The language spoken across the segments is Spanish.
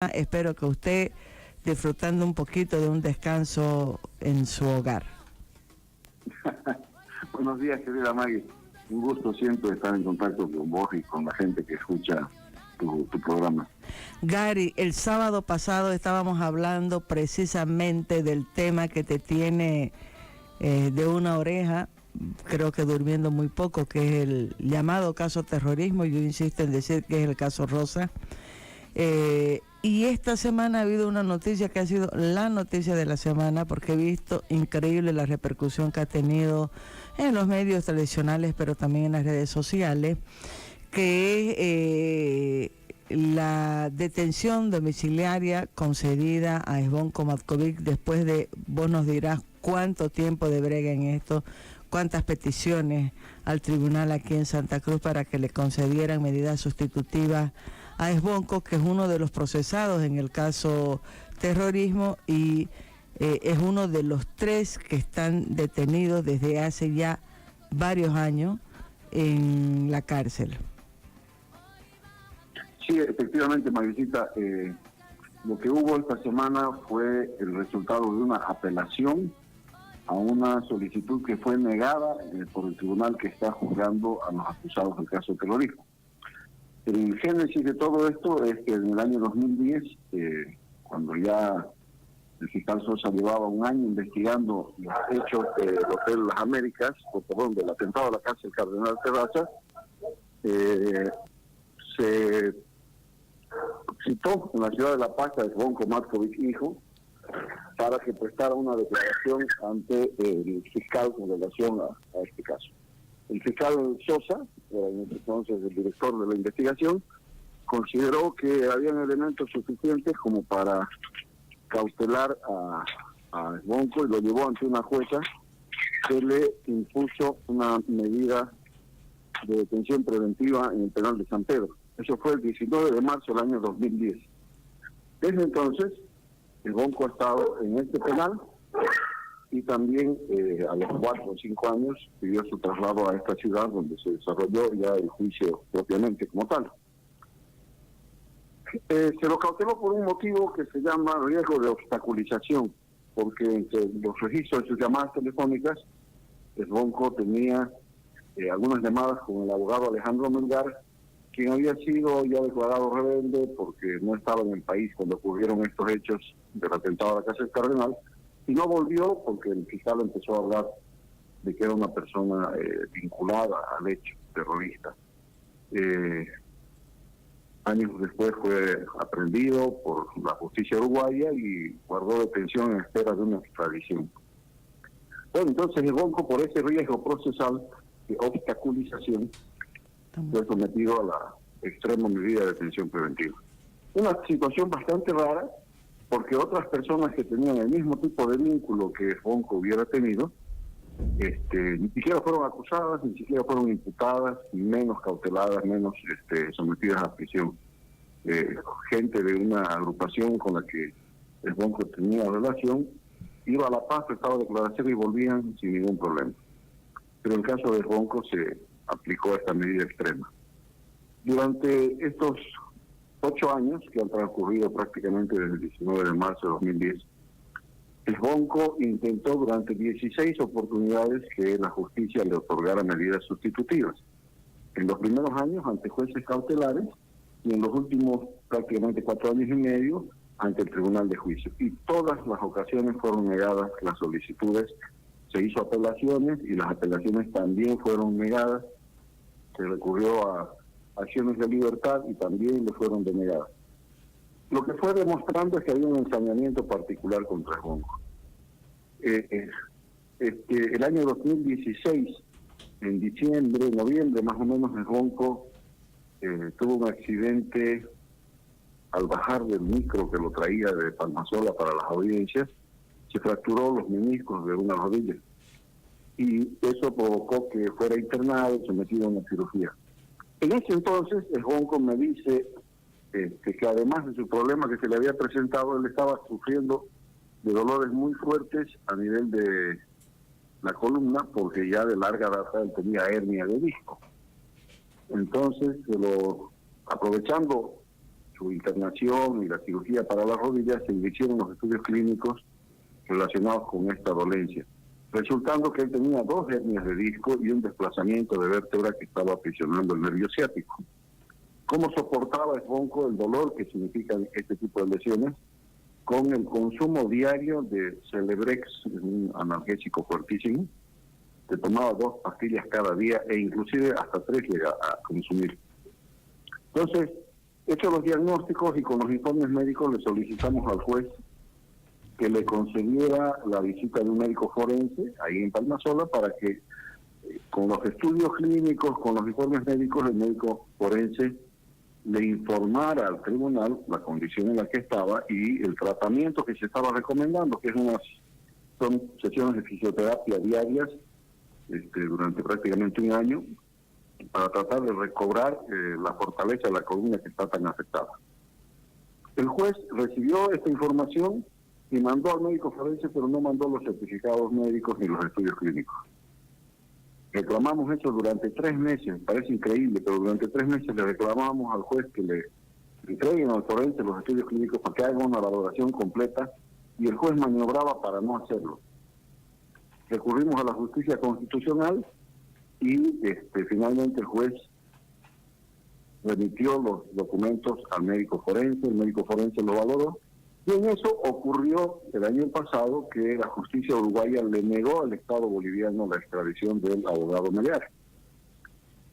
Espero que usted disfrutando un poquito de un descanso en su hogar. Buenos días, querida Maggie. Un gusto siempre estar en contacto con vos y con la gente que escucha tu programa. Gary, el sábado pasado estábamos hablando precisamente del tema que te tiene de una oreja, creo que durmiendo muy poco, que es el llamado caso terrorismo. Yo insisto en decir que es el caso Rosa. Y esta semana ha habido una noticia que ha sido la noticia de la semana, porque he visto increíble la repercusión que ha tenido en los medios tradicionales, pero también en las redes sociales, que es la detención domiciliaria concedida a Zvonko Matković después de, vos nos dirás cuánto tiempo de brega en esto, cuántas peticiones al tribunal aquí en Santa Cruz para que le concedieran medidas sustitutivas a Zvonko, que es uno de los procesados en el caso terrorismo y es uno de los 3 que están detenidos desde hace ya varios años en la cárcel. Sí, efectivamente, Marisita, lo que hubo esta semana fue el resultado de una apelación a una solicitud que fue negada por el tribunal que está juzgando a los acusados del caso terrorismo. El génesis de todo esto es que en el año 2010, cuando ya el fiscal Sosa llevaba un año investigando los hechos del Hotel Las Américas, del atentado a la cárcel Cardenal Terraza, se citó en la ciudad de La Paz a Zvonko Matković, hijo, para que prestara una declaración ante el fiscal con relación a este caso. El fiscal Sosa, en ese entonces el director de la investigación, consideró que habían elementos suficientes como para cautelar a Zvonko y lo llevó ante una jueza que le impuso una medida de detención preventiva en el penal de San Pedro. Eso fue el 19 de marzo del año 2010. Desde entonces, Zvonko ha estado en este penal y también a los 4 o 5 años pidió su traslado a esta ciudad donde se desarrolló ya el juicio propiamente como tal. Se lo cauteló por un motivo que se llama riesgo de obstaculización, porque entre los registros de sus llamadas telefónicas, Zvonko tenía algunas llamadas con el abogado Alejandro Melgar, quien había sido ya declarado rebelde porque no estaba en el país cuando ocurrieron estos hechos del atentado a la Casa del Cardenal, y no volvió porque el fiscal empezó a hablar de que era una persona vinculada al hecho terrorista. Años después fue aprehendido por la justicia uruguaya y guardó detención en espera de una extradición. Bueno, entonces Zvonko, por ese riesgo procesal de obstaculización, fue sometido a la extrema medida de detención preventiva. Una situación bastante rara, porque otras personas que tenían el mismo tipo de vínculo que Zvonko hubiera tenido, ni siquiera fueron acusadas, ni siquiera fueron imputadas, menos cauteladas, menos sometidas a prisión. Gente de una agrupación con la que Zvonko tenía relación, iba a La Paz, prestaba declaración y volvían sin ningún problema. Pero en el caso de Zvonko se aplicó esta medida extrema. Durante estos 8 años que han transcurrido prácticamente desde el 19 de marzo de 2010, Zvonko intentó durante 16 oportunidades que la justicia le otorgara medidas sustitutivas. En los primeros años ante jueces cautelares y en los últimos prácticamente 4 años y medio ante el Tribunal de Juicio. Y todas las ocasiones fueron negadas las solicitudes, se hizo apelaciones y las apelaciones también fueron negadas, se recurrió a acciones de libertad y también le fueron denegadas. Lo que fue demostrando es que había un ensañamiento particular contra Zvonko. El año 2016, en diciembre, noviembre más o menos, Zvonko tuvo un accidente al bajar del micro que lo traía de Palmasola para las audiencias, se fracturó los meniscos de una rodilla y eso provocó que fuera internado y sometido a una cirugía. En ese entonces, Zvonko me dice que además de su problema que se le había presentado, él estaba sufriendo de dolores muy fuertes a nivel de la columna, porque ya de larga data él tenía hernia de disco. Entonces, aprovechando su internación y la cirugía para la rodilla, se le hicieron los estudios clínicos relacionados con esta dolencia, resultando que él tenía 2 hernias de disco y un desplazamiento de vértebra que estaba aprisionando el nervio ciático. ¿Cómo soportaba Svonko el dolor que significa este tipo de lesiones? Con el consumo diario de Celebrex, un analgésico fuertísimo, que tomaba 2 pastillas cada día e inclusive hasta 3 llega a consumir. Entonces, hechos los diagnósticos y con los informes médicos, le solicitamos al juez que le concediera la visita de un médico forense ahí en Palmasola para que con los estudios clínicos, con los informes médicos, el médico forense le informara al tribunal la condición en la que estaba y el tratamiento que se estaba recomendando, que son sesiones de fisioterapia diarias durante prácticamente un año, para tratar de recobrar la fortaleza de la columna que está tan afectada. El juez recibió esta información y mandó al médico forense, pero no mandó los certificados médicos ni los estudios clínicos. Reclamamos eso durante 3 meses, parece increíble, pero durante 3 meses le reclamamos al juez que le entreguen al forense los estudios clínicos para que haga una valoración completa, y el juez maniobraba para no hacerlo. Recurrimos a la justicia constitucional y finalmente el juez remitió los documentos al médico forense, el médico forense lo valoró, y en eso ocurrió el año pasado que la justicia uruguaya le negó al Estado boliviano la extradición del abogado Melgar.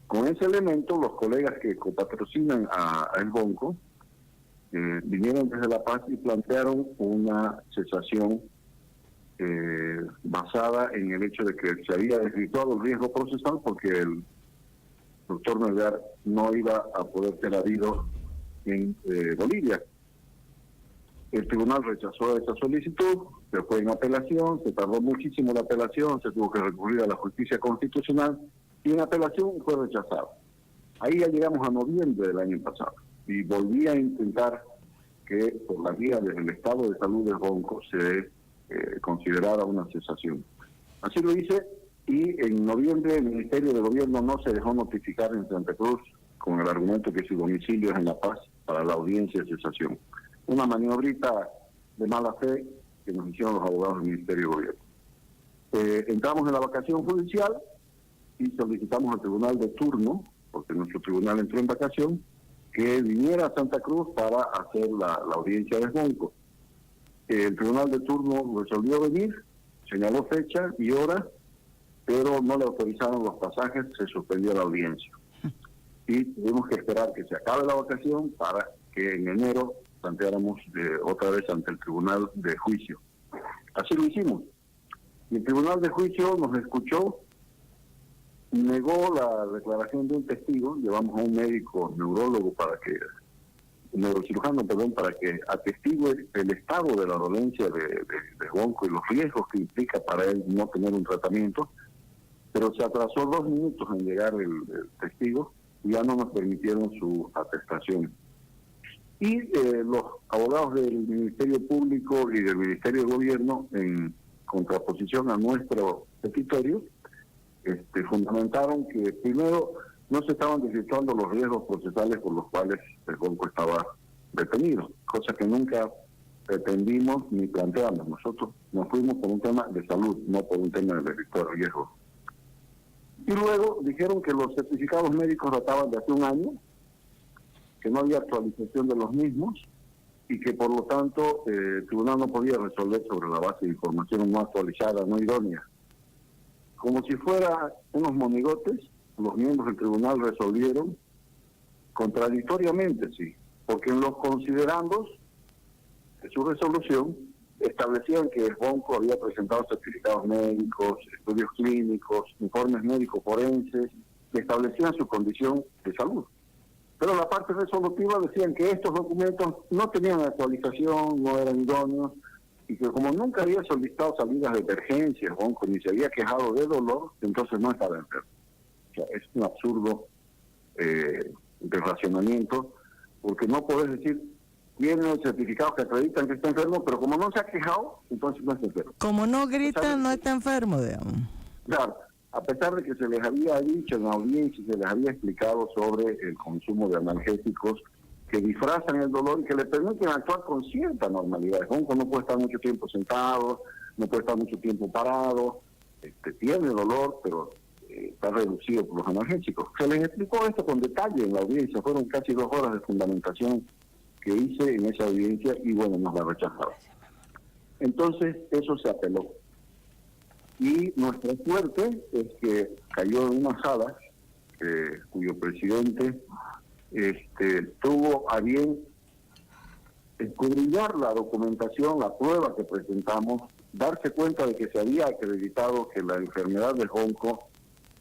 Con ese elemento, los colegas que copatrocinan a Svonko vinieron desde La Paz y plantearon una cesación basada en el hecho de que se había desvirtuado el riesgo procesal porque el doctor Melgar no iba a poder ser habido en Bolivia. El tribunal rechazó esa solicitud, se fue en apelación, se tardó muchísimo la apelación, se tuvo que recurrir a la justicia constitucional y en apelación fue rechazado. Ahí ya llegamos a noviembre del año pasado y volví a intentar que por la vía del estado de salud de Svonko se considerara una cesación. Así lo hice y en noviembre el Ministerio de Gobierno no se dejó notificar en Santa Cruz con el argumento que su domicilio es en La Paz para la audiencia de cesación. Una maniobrita de mala fe que nos hicieron los abogados del Ministerio de Gobierno. Entramos en la vacación judicial y solicitamos al tribunal de turno, porque nuestro tribunal entró en vacación, que viniera a Santa Cruz para hacer la audiencia de Svonko. El tribunal de turno resolvió venir, señaló fecha y hora, pero no le autorizaron los pasajes, se suspendió la audiencia. Y tuvimos que esperar que se acabe la vacación para que en enero planteáramos otra vez ante el tribunal de juicio. Así lo hicimos. Y el tribunal de juicio nos escuchó, negó la declaración de un testigo, llevamos a un médico neurólogo neurocirujano, para que atestigue el estado de la dolencia de Svonko y los riesgos que implica para él no tener un tratamiento, pero se atrasó 2 minutos en llegar el testigo y ya no nos permitieron su atestación. Y los abogados del Ministerio Público y del Ministerio de Gobierno, en contraposición a nuestro petitorio, fundamentaron que primero no se estaban desvirtuando los riesgos procesales por los cuales Svonko estaba detenido, cosa que nunca pretendimos ni planteamos. Nosotros nos fuimos por un tema de salud, no por un tema de desvirtuar riesgos. Y luego dijeron que los certificados médicos databan de hace un año, que no había actualización de los mismos y que por lo tanto el tribunal no podía resolver sobre la base de información no actualizada, no idónea. Como si fuera unos monigotes, los miembros del tribunal resolvieron contradictoriamente, sí, porque en los considerandos de su resolución establecían que Svonko había presentado certificados médicos, estudios clínicos, informes médicos forenses, que establecían su condición de salud. Pero la parte resolutiva decían que estos documentos no tenían actualización, no eran idóneos, y que como nunca había solicitado salidas de emergencia, Svonko, ni se había quejado de dolor, entonces no estaba enfermo. O sea, es un absurdo de racionamiento, porque no podés decir, tiene certificados que acreditan que está enfermo, pero como no se ha quejado, entonces no está enfermo. Como no grita, no está enfermo, digamos. Claro, a pesar de que se les había dicho en la audiencia, se les había explicado sobre el consumo de analgésicos que disfrazan el dolor y que le permiten actuar con cierta normalidad. El Gonco no puede estar mucho tiempo sentado, no puede estar mucho tiempo parado, tiene dolor, pero está reducido por los analgésicos. Se les explicó esto con detalle en la audiencia, fueron casi 2 horas de fundamentación que hice en esa audiencia y bueno, nos la rechazaron. Entonces eso se apeló. Y nuestra suerte es que cayó en una sala cuyo presidente tuvo a bien escudriñar la documentación, la prueba que presentamos, darse cuenta de que se había acreditado que la enfermedad de Gonco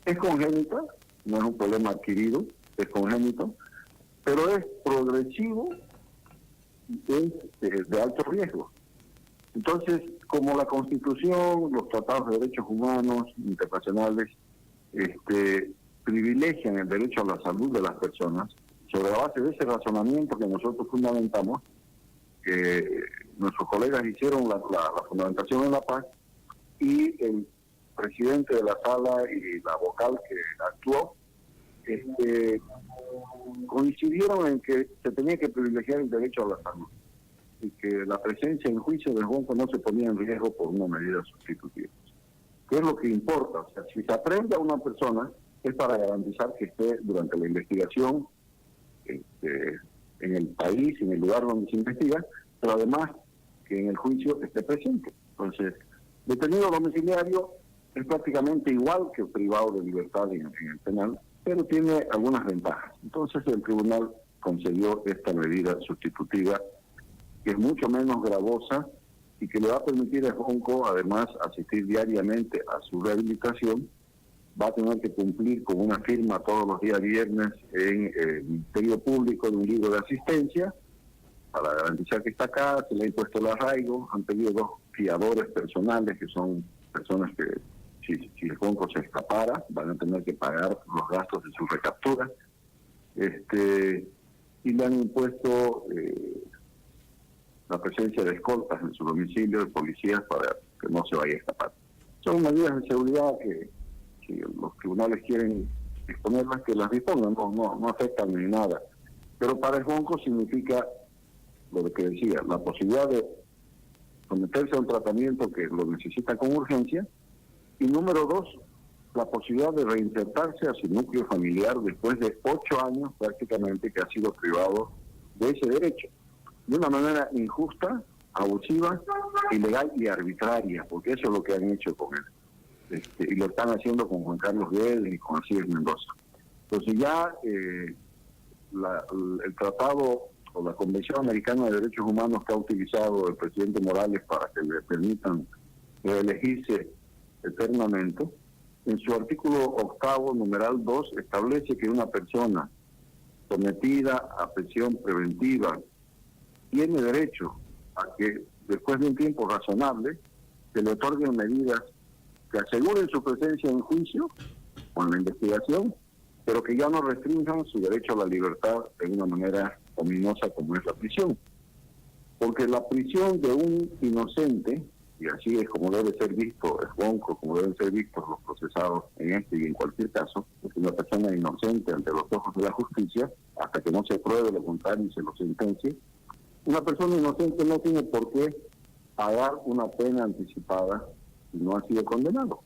es congénita, no es un problema adquirido, es congénito, pero es progresivo y es de alto riesgo. Entonces, como la Constitución, los tratados de derechos humanos internacionales privilegian el derecho a la salud de las personas, sobre la base de ese razonamiento que nosotros fundamentamos, nuestros colegas hicieron la fundamentación en La Paz y el presidente de la sala y la vocal que actuó coincidieron en que se tenía que privilegiar el derecho a la salud y que la presencia en juicio del Gonco no se ponía en riesgo por una medida sustitutiva. ¿Qué es lo que importa? O sea, si se aprende a una persona es para garantizar que esté durante la investigación en el país, en el lugar donde se investiga, pero además que en el juicio esté presente. Entonces, detenido domiciliario es prácticamente igual que privado de libertad en el penal, pero tiene algunas ventajas. Entonces el tribunal concedió esta medida sustitutiva, que es mucho menos gravosa y que le va a permitir a Gonco, además, asistir diariamente a su rehabilitación. Va a tener que cumplir con una firma todos los días viernes en el Ministerio Público de un libro de asistencia para garantizar que está acá. Se le ha impuesto el arraigo, han pedido 2 fiadores personales que son personas que si el Gonco se escapara van a tener que pagar los gastos de su recaptura, y le han impuesto la presencia de escoltas en su domicilio, de policías, para que no se vaya a escapar. Son medidas de seguridad que si los tribunales quieren disponerlas, que las dispongan, no afectan ni nada. Pero para el Gonco significa lo que decía, la posibilidad de someterse a un tratamiento que lo necesita con urgencia, y número 2, la posibilidad de reinsertarse a su núcleo familiar después de 8 años prácticamente que ha sido privado de ese derecho, de una manera injusta, abusiva, ilegal y arbitraria, porque eso es lo que han hecho con él. Y lo están haciendo con Juan Carlos Guedes y con Alcides Mendoza. Entonces ya el tratado o la Convención Americana de Derechos Humanos que ha utilizado el presidente Morales para que le permitan reelegirse eternamente, en su artículo 8º, numeral 2, establece que una persona sometida a prisión preventiva tiene derecho a que después de un tiempo razonable se le otorguen medidas que aseguren su presencia en juicio con la investigación, pero que ya no restrinjan su derecho a la libertad de una manera ominosa como es la prisión. Porque la prisión de un inocente, y así es como debe ser visto el Gonco, como deben ser vistos los procesados en este y en cualquier caso, es una persona inocente ante los ojos de la justicia, hasta que no se pruebe lo contrario y se lo sentencie. Una persona inocente no tiene por qué pagar una pena anticipada si no ha sido condenado.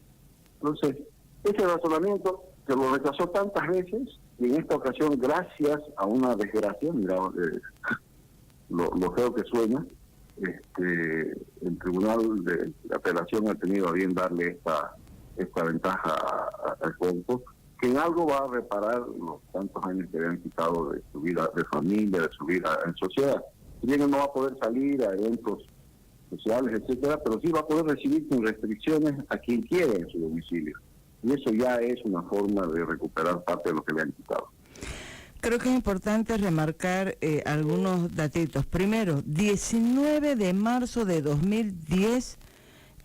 Entonces, ese razonamiento se lo rechazó tantas veces, y en esta ocasión, gracias a una desgracia, mira, lo feo que suena, el Tribunal de Apelación ha tenido a bien darle esta ventaja al Gonco, que en algo va a reparar los tantos años que le han quitado de su vida de familia, de su vida en sociedad. Si bien no va a poder salir a eventos sociales, etcétera, pero sí va a poder recibir sin restricciones a quien quiera en su domicilio. Y eso ya es una forma de recuperar parte de lo que le han quitado. Creo que es importante remarcar algunos datitos. Primero, 19 de marzo de 2010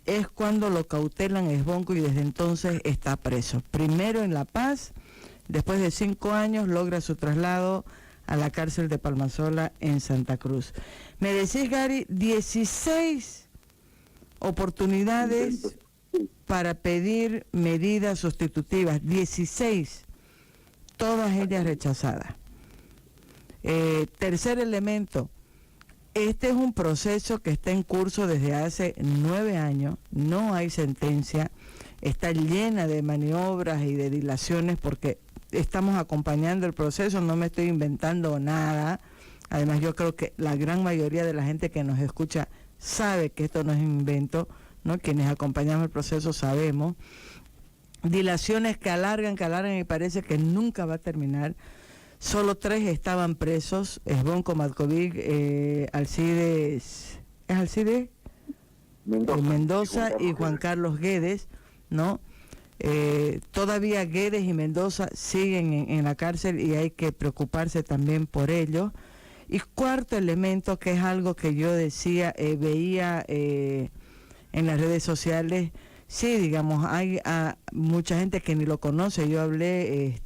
es cuando lo cautelan a Gonco y desde entonces está preso. Primero en La Paz, después de 5 años logra su traslado a la cárcel de Palmasola en Santa Cruz. Me decís, Gary, 16 oportunidades para pedir medidas sustitutivas, 16, todas ellas rechazadas. Tercer elemento, este es un proceso que está en curso desde hace 9 años, no hay sentencia, está llena de maniobras y de dilaciones porque estamos acompañando el proceso, no me estoy inventando nada. Además, yo creo que la gran mayoría de la gente que nos escucha sabe que esto no es un invento, ¿no? Quienes acompañamos el proceso sabemos. Dilaciones que alargan y parece que nunca va a terminar. Solo 3 estaban presos, Esbonco Matkovic, Alcides, ¿es Alcides? Mendoza y Juan Carlos Guedes, ¿no? Todavía Guedes y Mendoza siguen en la cárcel y hay que preocuparse también por ellos. Y cuarto elemento, que es algo que yo decía, veía en las redes sociales, sí, digamos, hay mucha gente que ni lo conoce. Yo hablé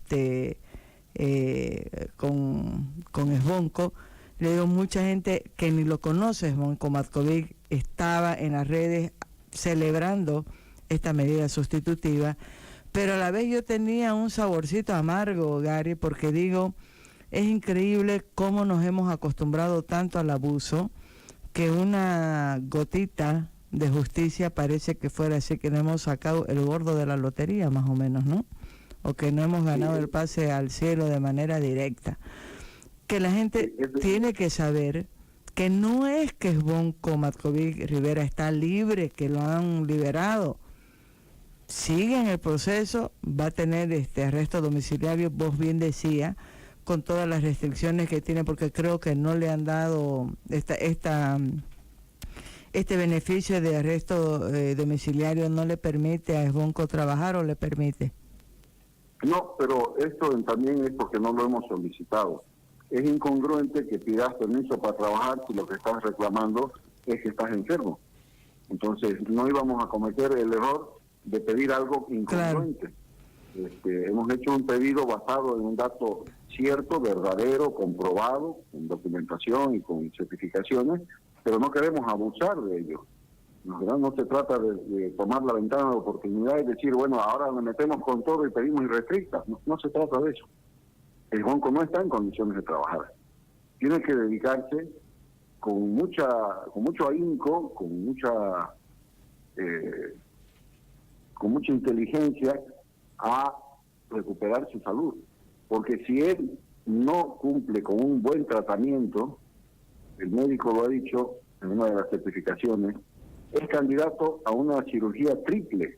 con Esbonco, le digo, mucha gente que ni lo conoce, Esbonco Matkovic estaba en las redes celebrando esta medida sustitutiva, pero a la vez yo tenía un saborcito amargo, Gary, porque digo, es increíble cómo nos hemos acostumbrado tanto al abuso, que una gotita de justicia parece que fuera así, que no hemos sacado el gordo de la lotería, más o menos, ¿no? O que no hemos ganado el pase al cielo de manera directa. Que la gente tiene que saber que no es que Esbonco Matkovic Rivera está libre, que lo han liberado. Sigue en el proceso, va a tener arresto domiciliario, vos bien decía, con todas las restricciones que tiene, porque creo que no le han dado este beneficio de arresto domiciliario, no le permite a Esbonco trabajar, ¿o le permite? No, pero esto también es porque no lo hemos solicitado. Es incongruente que pidas permiso para trabajar si lo que estás reclamando es que estás enfermo. Entonces, no íbamos a cometer el error de pedir algo incongruente. Claro. Hemos hecho un pedido basado en un dato cierto, verdadero, comprobado, con documentación y con certificaciones, pero no queremos abusar de ello. No se trata de tomar la ventana de oportunidad y decir, bueno, ahora nos metemos con todo y pedimos irrestrictas. No se trata de eso. El Esbonco no está en condiciones de trabajar. Tiene que dedicarse con mucho ahínco, con mucha inteligencia a recuperar su salud. Porque si él no cumple con un buen tratamiento, el médico lo ha dicho en una de las certificaciones, es candidato a una cirugía triple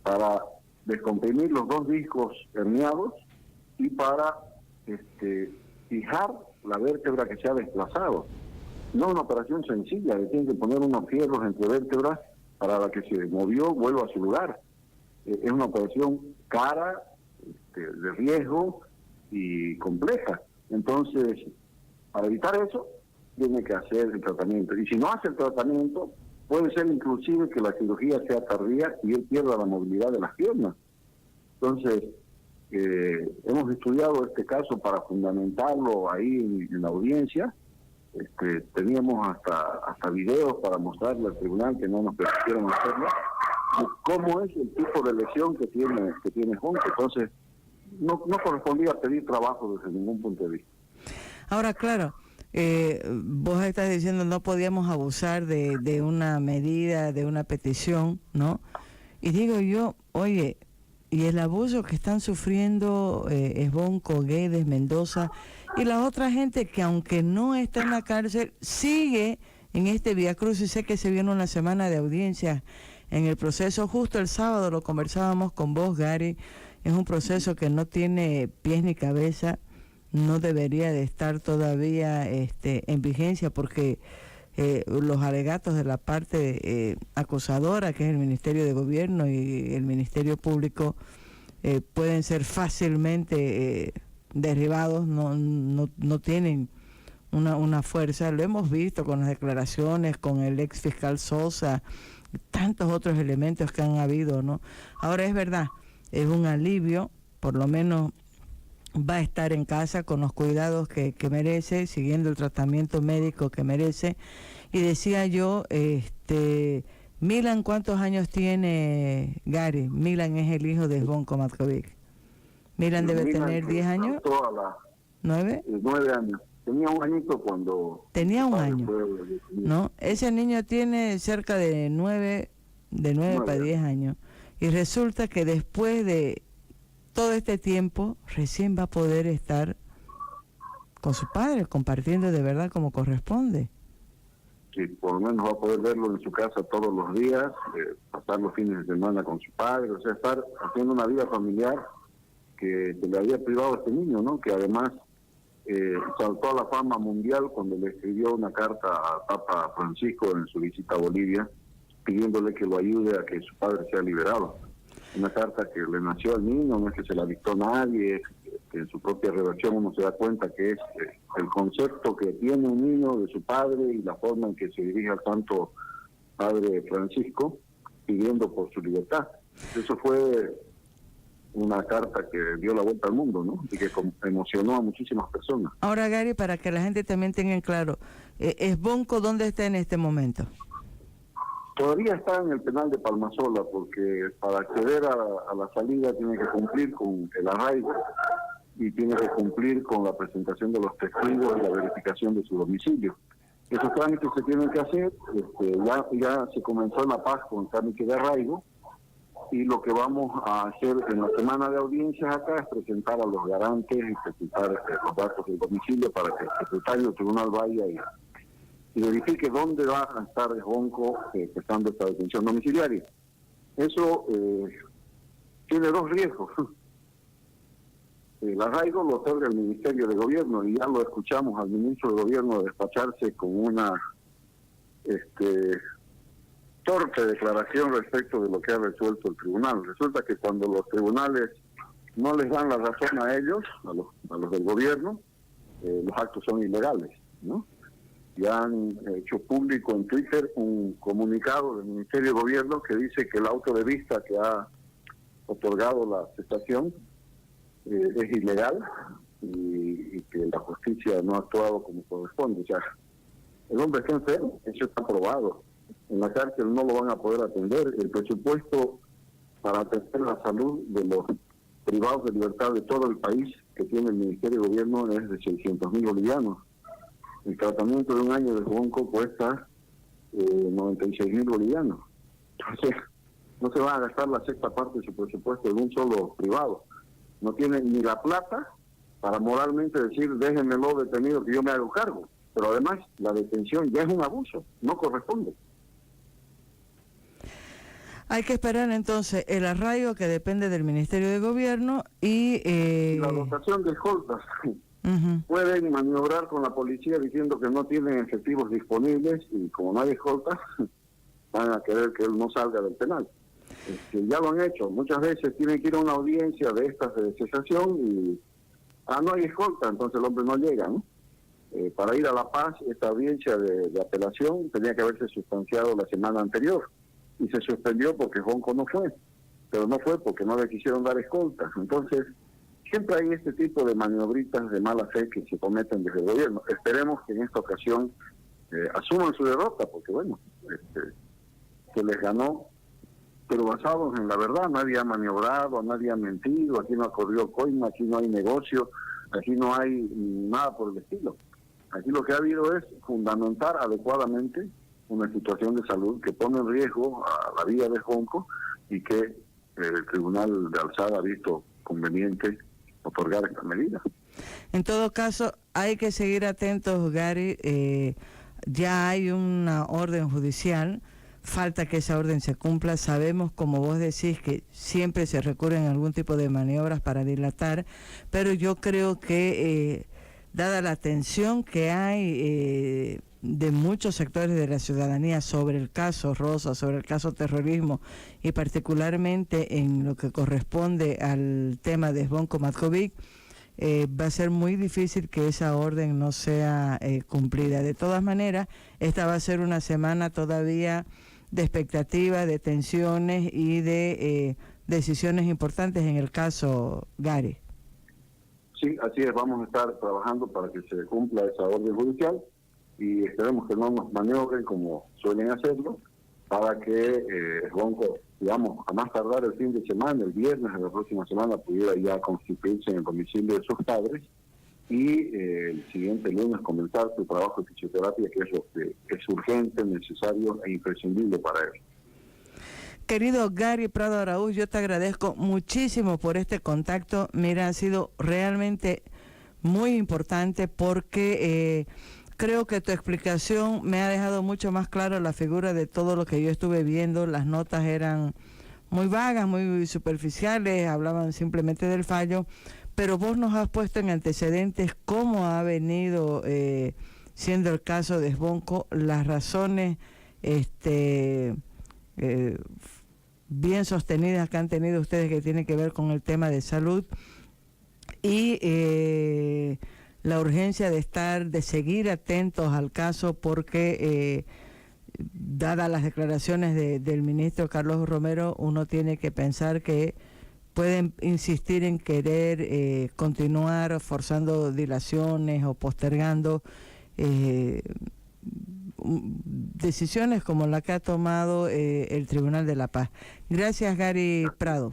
para descomprimir los 2 discos herniados y para fijar la vértebra que se ha desplazado. No es una operación sencilla, le tienen que poner unos fierros entre vértebras para la que se movió vuelva a su lugar. Es una operación cara, de riesgo y compleja. Entonces, para evitar eso, tiene que hacer el tratamiento. Y si no hace el tratamiento, puede ser inclusive que la cirugía sea tardía y él pierda la movilidad de las piernas. Entonces, hemos estudiado este caso para fundamentarlo ahí en la audiencia. Teníamos hasta videos para mostrarle al tribunal, que no nos permitieron hacerlo, cómo es el tipo de lesión que tiene Esbonco. Entonces, no correspondía pedir trabajo desde ningún punto de vista. Ahora, claro, vos estás diciendo no podíamos abusar de una medida, de una petición, ¿no? Y digo yo, oye, y el abuso que están sufriendo Esbonco, Guedes, Mendoza y la otra gente que aunque no está en la cárcel, sigue en este viacrucis. Sé que se viene una semana de audiencias en el proceso. Justo el sábado lo conversábamos con vos, Gary. Es un proceso que no tiene pies ni cabeza, no debería de estar todavía en vigencia porque los alegatos de la parte acusadora, que es el Ministerio de Gobierno y el Ministerio Público, pueden ser fácilmente derribados, no tienen una fuerza. Lo hemos visto con las declaraciones, con el ex fiscal Sosa, tantos otros elementos que han habido, ¿no? Ahora es verdad, es un alivio, por lo menos va a estar en casa con los cuidados que merece, siguiendo el tratamiento médico que merece. Y decía yo, Milan, ¿cuántos años tiene Gary? Milan es el hijo de Esbonco Matkovic. Milan debe tener 10 años. 9 años. Tenía un añito cuando... Tenía un año, fue, ¿no? Ese niño tiene cerca de 9 para 10 años. Y resulta que después de todo este tiempo, recién va a poder estar con su padre, compartiendo de verdad como corresponde. Sí, por lo menos va a poder verlo en su casa todos los días, pasar los fines de semana con su padre, o sea, estar haciendo una vida familiar que se le había privado a este niño, ¿no? Que además saltó a la fama mundial cuando le escribió una carta a Papa Francisco en su visita a Bolivia, pidiéndole que lo ayude a que su padre sea liberado. Una carta que le nació al niño, no es que se la dictó nadie, que en su propia redacción uno se da cuenta que es el concepto que tiene un niño de su padre y la forma en que se dirige al santo padre Francisco, pidiendo por su libertad. Eso fue una carta que dio la vuelta al mundo, ¿no? Y que emocionó a muchísimas personas. Ahora, Gary, para que la gente también tenga en claro, ¿Esbonco dónde está en este momento? Todavía está en el penal de Palmasola, porque para acceder a la salida tiene que cumplir con el arraigo y tiene que cumplir con la presentación de los testigos y la verificación de su domicilio. Esos trámites se tienen que hacer, ya se comenzó en La Paz con el trámite de arraigo, y lo que vamos a hacer en la semana de audiencias acá es presentar a los garantes y presentar los datos del domicilio para que el secretario del tribunal vaya y verifique dónde va a estar Esbonco prestando esta detención domiciliaria. Eso tiene dos riesgos. El arraigo lo otorga el Ministerio de Gobierno y ya lo escuchamos al ministro de Gobierno despacharse con una torpe declaración respecto de lo que ha resuelto el tribunal. Resulta que cuando los tribunales no les dan la razón a ellos, a los del gobierno, los actos son ilegales, ¿no? Ya han hecho público en Twitter un comunicado del Ministerio de Gobierno que dice que el auto de vista que ha otorgado la cesación es ilegal y que la justicia no ha actuado como corresponde. O sea, el hombre está enfermo, eso está probado. En la cárcel no lo van a poder atender. El presupuesto para atender la salud de los privados de libertad de todo el país que tiene el Ministerio de Gobierno es de 600.000 bolivianos. El tratamiento de un año de Esbonco cuesta 96.000 bolivianos. Entonces, no se va a gastar la sexta parte de su presupuesto en un solo privado. No tiene ni la plata para moralmente decir, déjenmelo detenido que yo me hago cargo. Pero además, la detención ya es un abuso, no corresponde. Hay que esperar entonces el arraigo que depende del Ministerio de Gobierno y... la dotación de escoltas. Pueden maniobrar con la policía diciendo que no tienen efectivos disponibles y como no hay escoltas, van a querer que él no salga del penal. Ya lo han hecho. Muchas veces tienen que ir a una audiencia de estas de cesación y... no hay escolta, entonces el hombre no llega, ¿no? Para ir a La Paz, esta audiencia de apelación tenía que haberse sustanciado la semana anterior y se suspendió porque Esbonco no fue, pero no fue porque no le quisieron dar escoltas. Entonces, siempre hay este tipo de maniobritas de mala fe que se cometen desde el gobierno. Esperemos que en esta ocasión asuman su derrota, porque bueno, se les ganó, pero basados en la verdad. Nadie ha maniobrado, nadie ha mentido, aquí no ha corrido coima, aquí no hay negocio, aquí no hay nada por el estilo. Aquí lo que ha habido es fundamentar adecuadamente una situación de salud que pone en riesgo a la vida de Esbonco y que el Tribunal de Alzada ha visto conveniente otorgar esta medida. En todo caso, hay que seguir atentos, Gary. Ya hay una orden judicial, falta que esa orden se cumpla. Sabemos, como vos decís, que siempre se recurren a algún tipo de maniobras para dilatar, pero yo creo que, dada la tensión que hay de muchos sectores de la ciudadanía sobre el caso Rosa, sobre el caso terrorismo y particularmente en lo que corresponde al tema de Esbonco Matkovic, va a ser muy difícil que esa orden no sea cumplida. De todas maneras, esta va a ser una semana todavía de expectativas, de tensiones y de decisiones importantes en el caso Gary. Sí, así es, vamos a estar trabajando para que se cumpla esa orden judicial y esperemos que no nos maniobren como suelen hacerlo, para que Esbonco, digamos, a más tardar el fin de semana, el viernes de la próxima semana, pudiera ya constituirse en el domicilio de sus padres y el siguiente lunes comenzar su trabajo de fisioterapia, que es lo que es urgente, necesario e imprescindible para él. Querido Gary Prado Araúz, yo te agradezco muchísimo por este contacto. Mira, ha sido realmente muy importante porque creo que tu explicación me ha dejado mucho más claro la figura de todo lo que yo estuve viendo. Las notas eran muy vagas, muy superficiales, hablaban simplemente del fallo, pero vos nos has puesto en antecedentes cómo ha venido siendo el caso de Sbonco, las razones bien sostenidas que han tenido ustedes que tienen que ver con el tema de salud y la urgencia de seguir atentos al caso porque dadas las declaraciones del ministro Carlos Romero, uno tiene que pensar que pueden insistir en querer continuar forzando dilaciones o postergando decisiones como la que ha tomado el Tribunal de la Paz. Gracias, Gary Prado.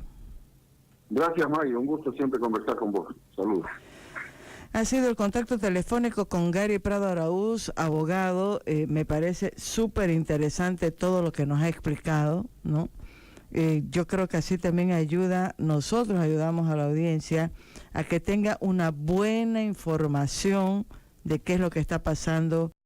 Gracias, Mario. Un gusto siempre conversar con vos. Saludos. Ha sido el contacto telefónico con Gary Prado Araúz, abogado. Me parece súper interesante todo lo que nos ha explicado, ¿no? Yo creo que así también nosotros ayudamos a la audiencia a que tenga una buena información de qué es lo que está pasando